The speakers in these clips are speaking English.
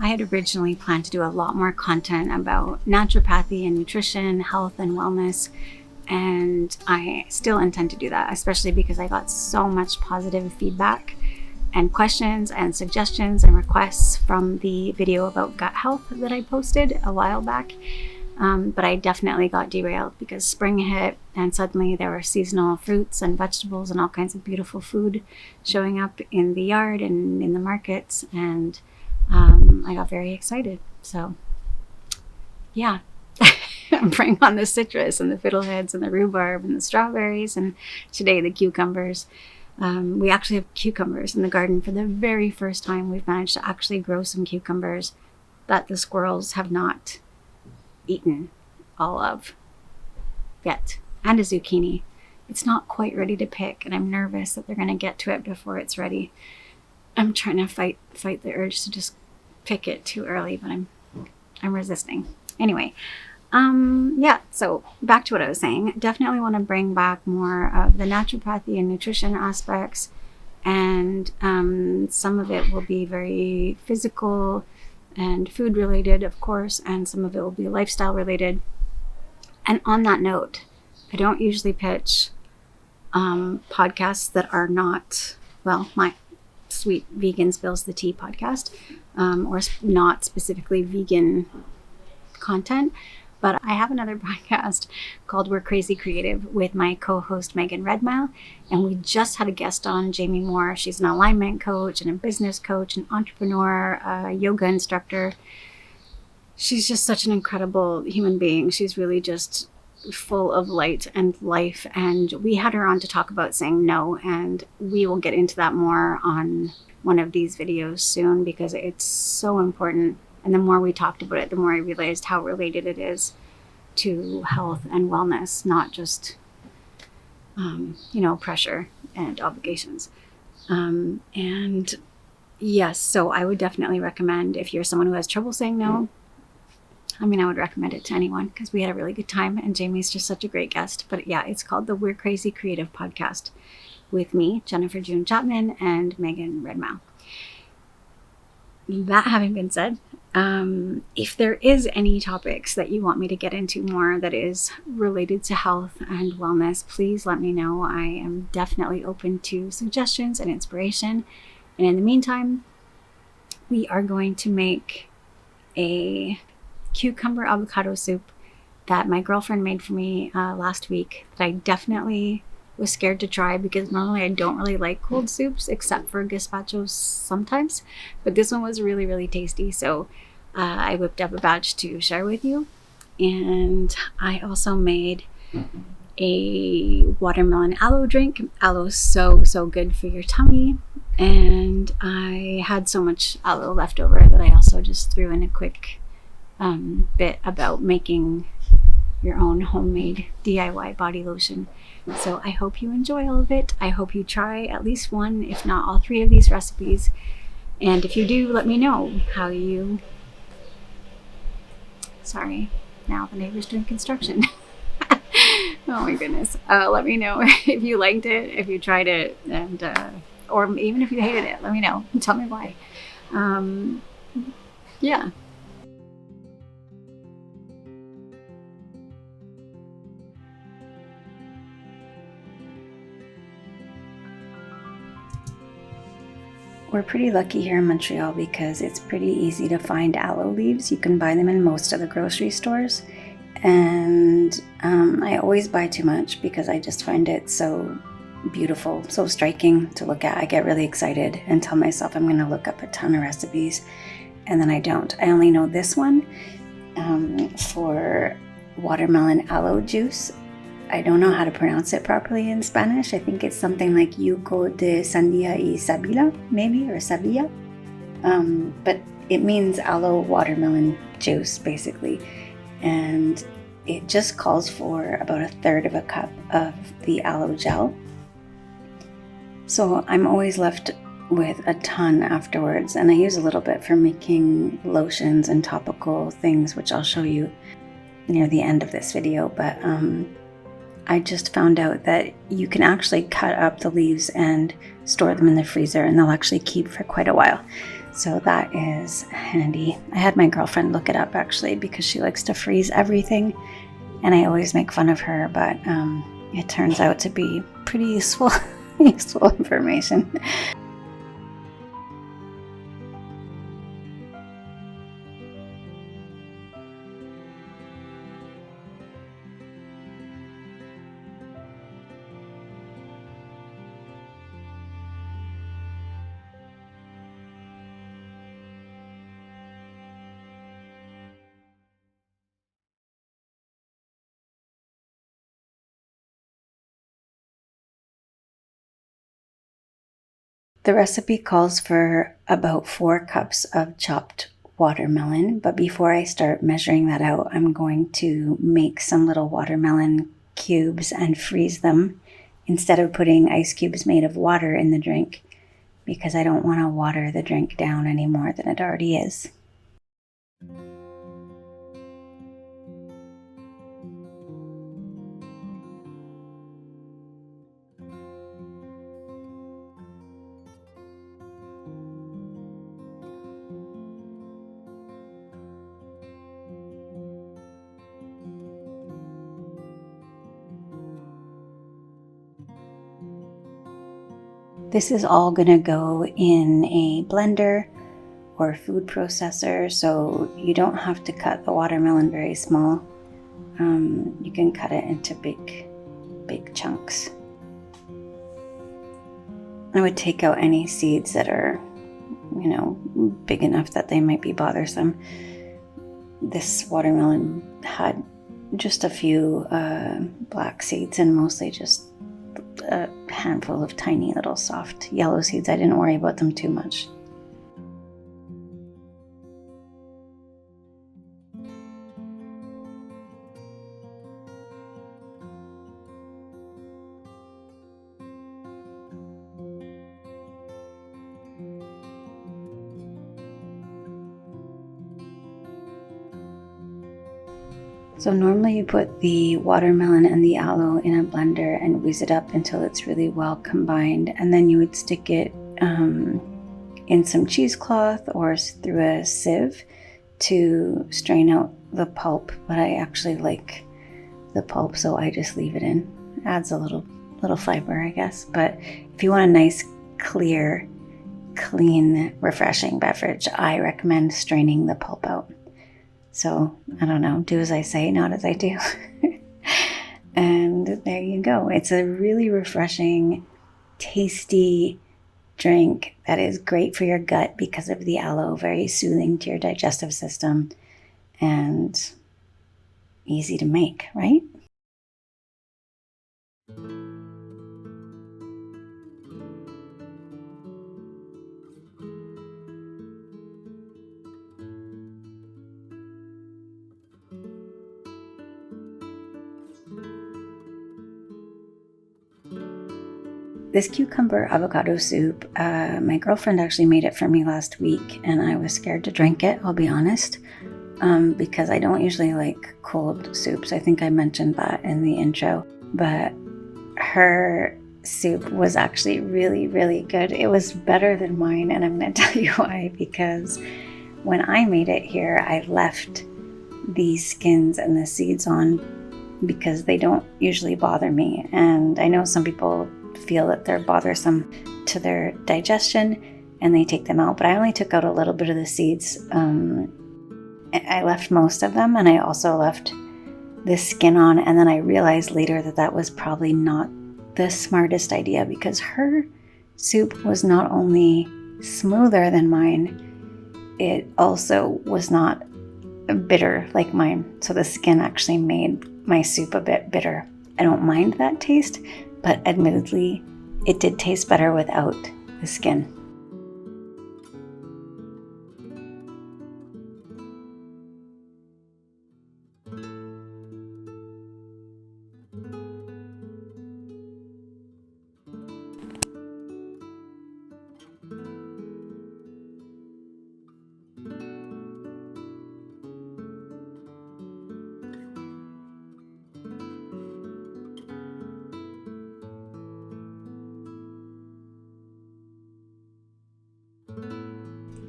I had originally planned to do a lot more content about naturopathy and nutrition, health and wellness, and I still intend to do that, especially because I got so much positive feedback and questions and suggestions and requests from the video about gut health that I posted a while back. But I definitely got derailed because spring hit and suddenly there were seasonal fruits and vegetables and all kinds of beautiful food showing up in the yard and in the markets, and I got very excited. So yeah, I'm bringing on the citrus and the fiddleheads and the rhubarb and the strawberries, and today the cucumbers. We actually have cucumbers in the garden for the very first time. We've managed to actually grow some cucumbers that the squirrels have not eaten all of yet, and a zucchini. It's not quite ready to pick, and I'm nervous that they're going to get to it before it's ready. I'm trying to fight the urge to just pick it too early, but I'm resisting. Anyway, yeah, so back to what I was saying. Definitely want to bring back more of the naturopathy and nutrition aspects, and some of it will be very physical and food related, of course, and some of it will be lifestyle related. And on that note, I don't usually pitch podcasts that are not, well, my Sweet Vegan Spills the Tea podcast, or not specifically vegan content. But I have another podcast called We're Crazy Creative with my co-host Megan Redmile, and we just had a guest on, Jamie Moore. She's an alignment coach and a business coach, an entrepreneur, a yoga instructor. She's just such an incredible human being. She's really just full of light and life, and we had her on to talk about saying no, and we will get into that more on one of these videos soon because it's so important. And the more we talked about it, the more I realized how related it is to health and wellness, not just, pressure and obligations. And yes, so I would definitely recommend, if you're someone who has trouble saying no, I would recommend it to anyone because we had a really good time and Jamie's just such a great guest. But yeah, it's called the We're Crazy Creative podcast with me, Jennifer June Chapman, and Megan Redmile. That having been said, if there is any topics that you want me to get into more that is related to health and wellness, please let me know. I am definitely open to suggestions and inspiration. And in the meantime, we are going to make a cucumber avocado soup that my girlfriend made for me last week that I definitely was scared to try because normally I don't really like cold soups except for gazpachos sometimes, but this one was really, really tasty. So I whipped up a batch to share with you. And I also made a watermelon aloe drink. Aloe is so good for your tummy. And I had so much aloe left over that I also just threw in a quick bit about making your own homemade DIY body lotion. So I hope you enjoy all of it. I hope you try at least one, if not all three of these recipes. And if you do, let me know how you... Sorry, now the neighbor's doing construction. Oh my goodness. Let me know if you liked it, if you tried it, and or even if you hated it, let me know. Tell me why. Yeah. We're pretty lucky here in Montreal because it's pretty easy to find aloe leaves. You can buy them in most of the grocery stores. And I always buy too much because I just find it so beautiful, so striking to look at. I get really excited and tell myself I'm going to look up a ton of recipes, and then I don't. I only know this one for watermelon aloe juice. I don't know how to pronounce it properly in Spanish. I think it's something like Jugo de Sandia y Sabila, maybe, or Sabila. But it means aloe watermelon juice, basically. And it just calls for about 1/3 of a cup of the aloe gel. So I'm always left with a ton afterwards, and I use a little bit for making lotions and topical things, which I'll show you near the end of this video. But I just found out that you can actually cut up the leaves and store them in the freezer, and they'll actually keep for quite a while. So that is handy. I had my girlfriend look it up actually because she likes to freeze everything, and I always make fun of her, but it turns out to be pretty useful, useful information. The recipe calls for about 4 cups of chopped watermelon, but before I start measuring that out, I'm going to make some little watermelon cubes and freeze them instead of putting ice cubes made of water in the drink, because I don't want to water the drink down any more than it already is. This is all going to go in a blender or food processor, so you don't have to cut the watermelon very small. You can cut it into big chunks. I would take out any seeds that are, big enough that they might be bothersome. This watermelon had just a few black seeds and mostly just a handful of tiny little soft yellow seeds. I didn't worry about them too much. So normally you put the watermelon and the aloe in a blender and whiz it up until it's really well combined, and then you would stick it in some cheesecloth or through a sieve to strain out the pulp. But I actually like the pulp, so I just leave it in. It adds a little fiber, I guess. But if you want a nice, clear, clean, refreshing beverage, I recommend straining the pulp out. So, I don't know, do as I say, not as I do. And there you go. It's a really refreshing, tasty drink that is great for your gut because of the aloe, very soothing to your digestive system, and easy to make, right? This cucumber avocado soup, my girlfriend actually made it for me last week, and I was scared to drink it, I'll be honest, because I don't usually like cold soups. I think I mentioned that in the intro, but her soup was actually really, really good. It was better than mine, and I'm going to tell you why. Because when I made it here, I left the skins and the seeds on because they don't usually bother me, and I know some people feel that they're bothersome to their digestion and they take them out, but I only took out a little bit of the seeds. I left most of them, and I also left the skin on, and then I realized later that that was probably not the smartest idea, because her soup was not only smoother than mine, it also was not bitter like mine. So the skin actually made my soup a bit bitter. I don't mind that taste, but admittedly, it did taste better without the skin.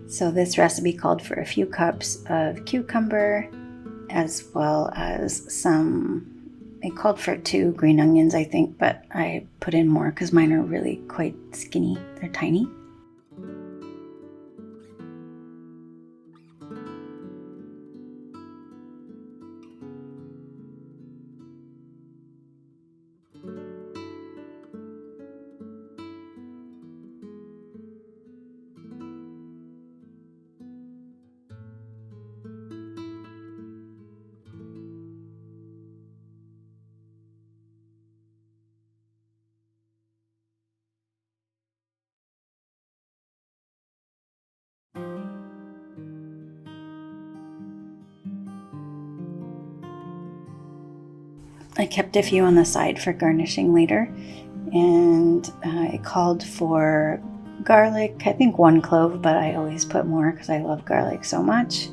So this recipe called for a few cups of cucumber, as well as it called for 2 green onions, I think, but I put in more because mine are really quite skinny. They're tiny. I kept a few on the side for garnishing later, and it called for garlic, I think 1 clove, but I always put more because I love garlic so much.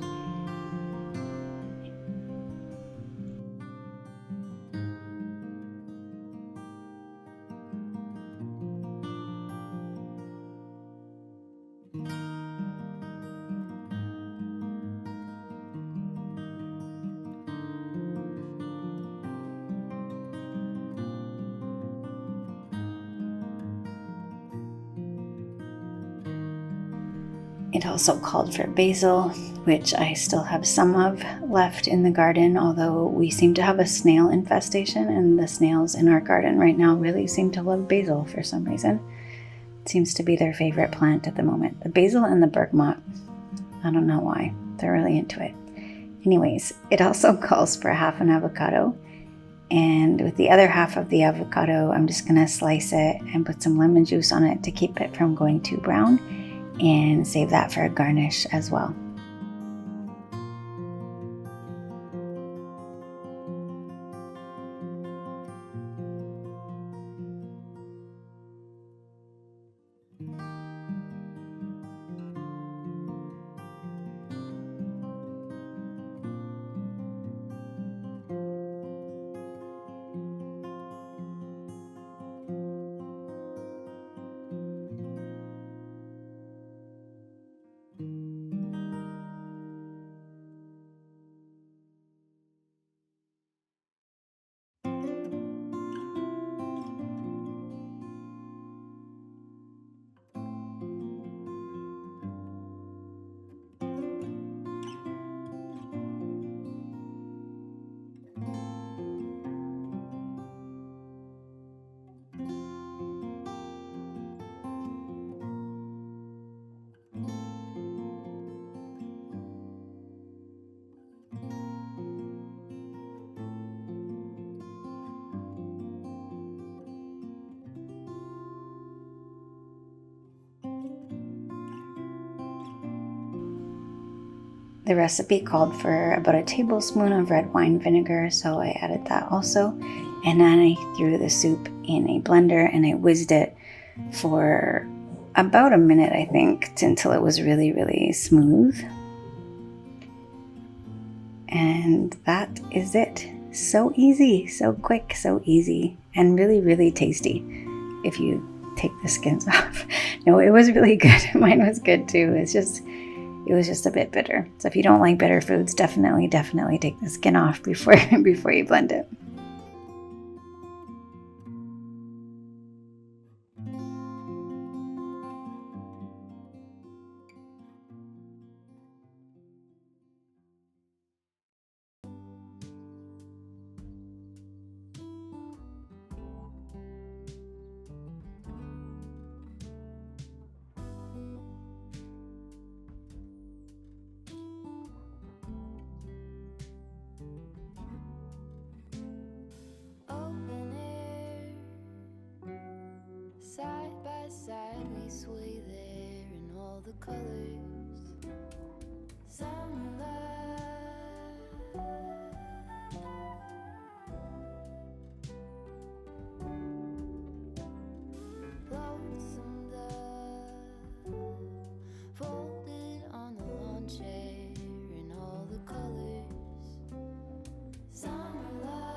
It also called for basil, which I still have some of left in the garden, although we seem to have a snail infestation, and the snails in our garden right now really seem to love basil for some reason. It seems to be their favorite plant at the moment. The basil and the bergamot. I don't know why. They're really into it. Anyways, it also calls for half an avocado. And with the other half of the avocado, I'm just going to slice it and put some lemon juice on it to keep it from going too brown, and save that for a garnish as well. The recipe called for about a tablespoon of red wine vinegar, so I added that also. And then I threw the soup in a blender and I whizzed it for about a minute, I think, until it was really, really smooth. And that is it. So easy, so quick, so easy, and really, really tasty if you take the skins off. No, it was really good. Mine was good too. It was just a bit bitter. So if you don't like bitter foods, definitely take the skin off before you blend it. Side by side we sway there in all the colors. Summer lonesome dove folded on the lawn chair in all the colors. Summer love.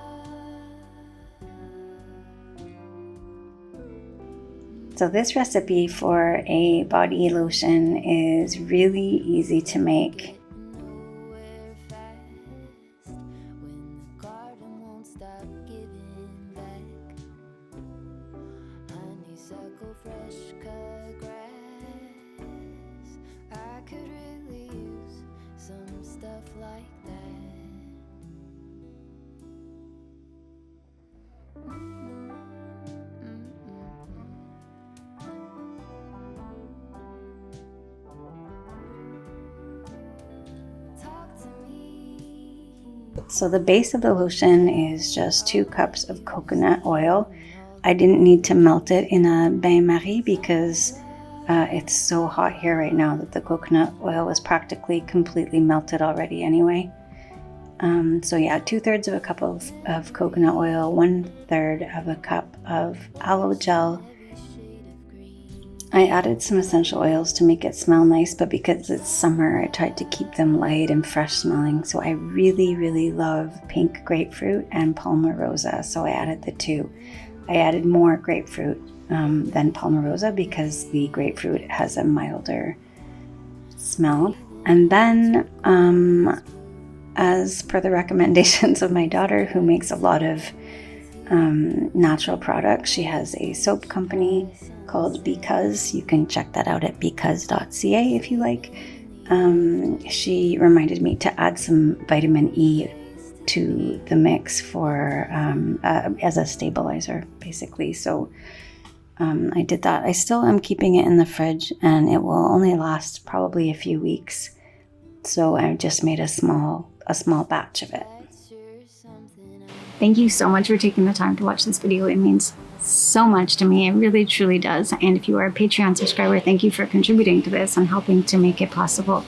So this recipe for a body lotion is really easy to make. Nowhere fast when the garden won't stop giving back. Honeysuckle, fresh cut grass. I could really use some stuff like that. Talk to me. So the base of the lotion is just 2 cups of coconut oil. I didn't need to melt it in a bain-marie because it's so hot here right now that the coconut oil was practically completely melted already anyway. So yeah, 2/3 of a cup of coconut oil, 1/3 of a cup of aloe gel. I added some essential oils to make it smell nice, but because it's summer, I tried to keep them light and fresh smelling. So I really love pink grapefruit and palmarosa, so I added the 2. I added more grapefruit than palmarosa because the grapefruit has a milder smell. And then, as per the recommendations of my daughter, who makes a lot of natural products, she has a soap company called Because. You can check that out at because.ca if you like. She reminded me to add some vitamin E to the mix for as a stabilizer, basically. So I did that. I still am keeping it in the fridge, and it will only last probably a few weeks. So I just made a small batch of it. Thank you so much for taking the time to watch this video. It means so much to me. It really truly does. And if you are a Patreon subscriber, thank you for contributing to this and helping to make it possible.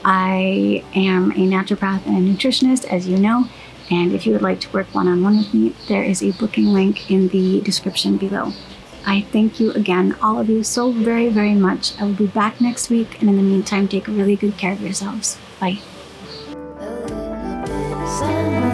I am a naturopath and a nutritionist, as you know, and if you would like to work one-on-one with me, there is a booking link in the description below. I thank you again, all of you, so very much. I will be back next week, and in the meantime, take really good care of yourselves. Bye. A little bit of sun.